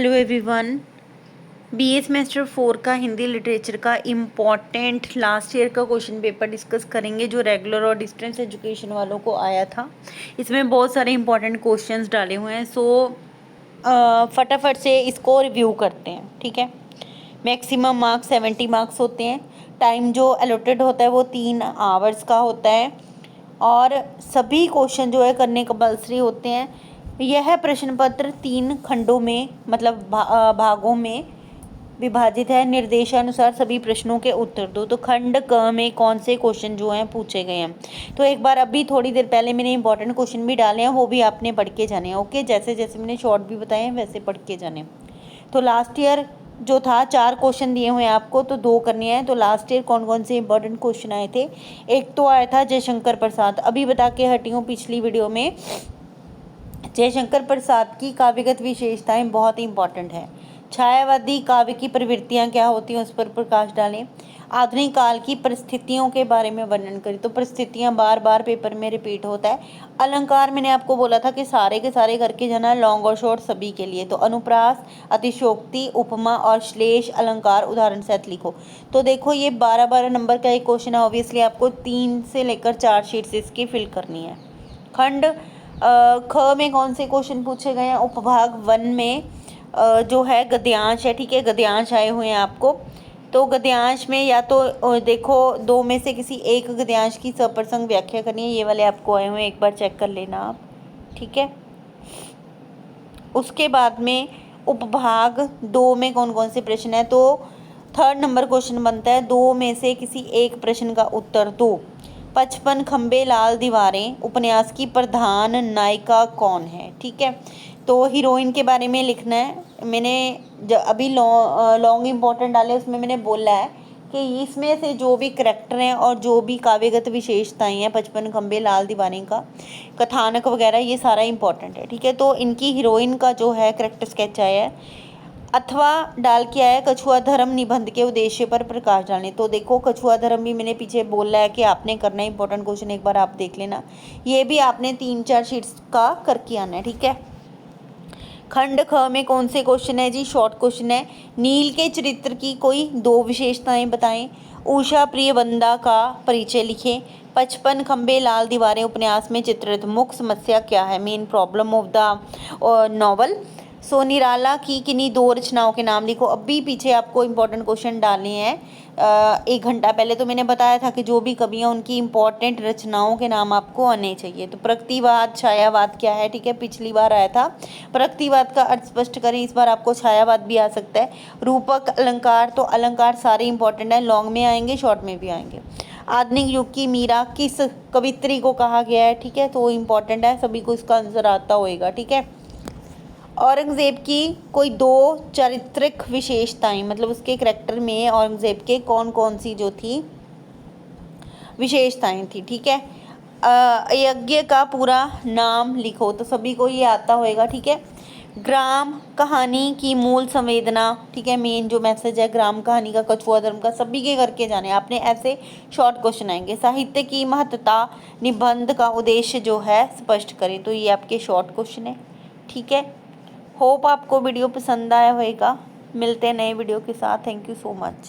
Hello everyone. BA semester 4 का Hindi literature का important last year का क्वेश्चन पेपर डिस्कस करेंगे जो रेगुलर और डिस्टेंस एजुकेशन वालों को आया था। इसमें बहुत सारे इम्पॉर्टेंट क्वेश्चंस डाले हुए हैं, सो फटाफट से इसको रिव्यू करते हैं। ठीक है, मैक्सिमम मार्क्स 70 मार्क्स होते हैं। टाइम जो अलॉटेड होता है वो 3 आवर्स का होता है और सभी क्वेश्चन जो है करने कंपल्सरी होते हैं। यह प्रश्न पत्र 3 खंडों में मतलब भागों में विभाजित है। निर्देशानुसार सभी प्रश्नों के उत्तर दो। तो खंड क में कौन से क्वेश्चन जो हैं पूछे गए हैं, तो एक बार अभी थोड़ी देर पहले मैंने इंपॉर्टेंट क्वेश्चन भी डाले हैं, वो भी आपने पढ़ के जाने हैं। ओके, जैसे जैसे मैंने शॉर्ट भी बताए हैं वैसे पढ़ के जाने। तो लास्ट ईयर जो था 4 क्वेश्चन दिए हुए हैं आपको, तो 2 करने हैं। तो लास्ट ईयर कौन कौन से इंपॉर्टेंट क्वेश्चन आए थे? एक तो आया था जयशंकर प्रसाद, अभी बता के हटी हूँ पिछली वीडियो में। जयशंकर प्रसाद की काव्यगत विशेषताएं बहुत ही इंपॉर्टेंट है। छायावादी काव्य की प्रवृत्तियां क्या होती हैं उस पर प्रकाश डालें। आधुनिक काल की परिस्थितियों के बारे में वर्णन करें। तो परिस्थितियां बार बार पेपर में रिपीट होता है। अलंकार मैंने आपको बोला था कि सारे के सारे करके जाना, लॉन्ग और शॉर्ट सभी के लिए। तो अनुप्रास, अतिशयोक्ति, उपमा और श्लेष अलंकार उदाहरण सहित लिखो। तो देखो ये 12-12 नंबर का एक क्वेश्चन है। ऑब्वियसली आपको 3 से लेकर 4 शीट्स इसकी फिल करनी है। खंड ख में कौन से क्वेश्चन पूछे गए हैं? उपभाग 1 में जो है गद्यांश है। ठीक है, गद्यांश आए हुए हैं आपको। तो गद्यांश में या तो देखो 2 में से किसी एक गद्यांश की सप्रसंग व्याख्या करनी है। ये वाले आपको आए हुए हैं, एक बार चेक कर लेना आप। ठीक है, उसके बाद में उपभाग 2 में कौन कौन से प्रश्न है? तो 3rd नंबर क्वेश्चन बनता है 2 में से किसी एक प्रश्न का उत्तर दो। 55 खंबे लाल दीवारें उपन्यास की प्रधान नायिका कौन है? ठीक है, तो हीरोइन के बारे में लिखना है। मैंने अभी लॉन्ग इम्पोर्टेंट डाले, उसमें मैंने बोला है कि इसमें से जो भी करैक्टर हैं और जो भी काव्यगत विशेषताएं हैं, 55 खंबे लाल दीवारें का कथानक वगैरह, ये सारा इंपॉर्टेंट है। ठीक है, तो इनकी हीरोइन का जो है करैक्टर स्केच आया है। अथवा डाल के आया कछुआ धर्म निबंध के उद्देश्य पर प्रकाश डालने। तो देखो कछुआ धर्म भी मैंने पीछे बोला है कि आपने करना है इंपॉर्टेंट क्वेश्चन, एक बार आप देख लेना। ये भी आपने 3-4 शीट्स का करके आना है। ठीक है, खंड ख में कौन से क्वेश्चन है जी? शॉर्ट क्वेश्चन है। नील के चरित्र की कोई 2 विशेषताएं बताएं। उषा प्रियवंदा का परिचय लिखें। 55 खंबे लाल दीवारें उपन्यास में चित्रित मुख्य समस्या क्या है? Main problem of the novel. So Nirala की किन्हीं 2 रचनाओं के नाम लिखो। अभी पीछे आपको इंपॉर्टेंट क्वेश्चन डालने हैं। 1 घंटा पहले तो मैंने बताया था कि जो भी कवियाँ उनकी इंपॉर्टेंट रचनाओं के नाम आपको आने चाहिए। तो प्रगतिवाद, छायावाद क्या है? ठीक है, पिछली बार आया था। प्रगतिवाद का अर्थ स्पष्ट करें, इस बार आपको छायावाद भी आ सकता है। रूपक अलंकार, तो अलंकार सारे इंपॉर्टेंट है, लॉन्ग में आएंगे, शॉर्ट में भी आएंगे। आधुनिक युग की मीरा किस कवित्री को कहा गया है? ठीक है, तो इंपॉर्टेंट है, सभी को इसका आंसर आता होएगा। ठीक है, औरंगज़ेब की कोई 2 चारित्रिक विशेषताएं, मतलब उसके करैक्टर में औरंगज़ेब के कौन कौन सी जो थी विशेषताएं थी। ठीक है, यज्ञ का पूरा नाम लिखो। तो सभी को ये आता होएगा। ठीक है, ग्राम कहानी की मूल संवेदना। ठीक है, मेन जो मैसेज है ग्राम कहानी का, कछुआ धर्म का, सभी के करके जाने आपने। ऐसे शॉर्ट क्वेश्चन आएंगे। साहित्य की महत्ता, निबंध का उद्देश्य जो है स्पष्ट करें। तो ये आपके शॉर्ट क्वेश्चन है। ठीक है, होप आपको वीडियो पसंद आया होगा। मिलते हैं नए वीडियो के साथ। Thank you so much.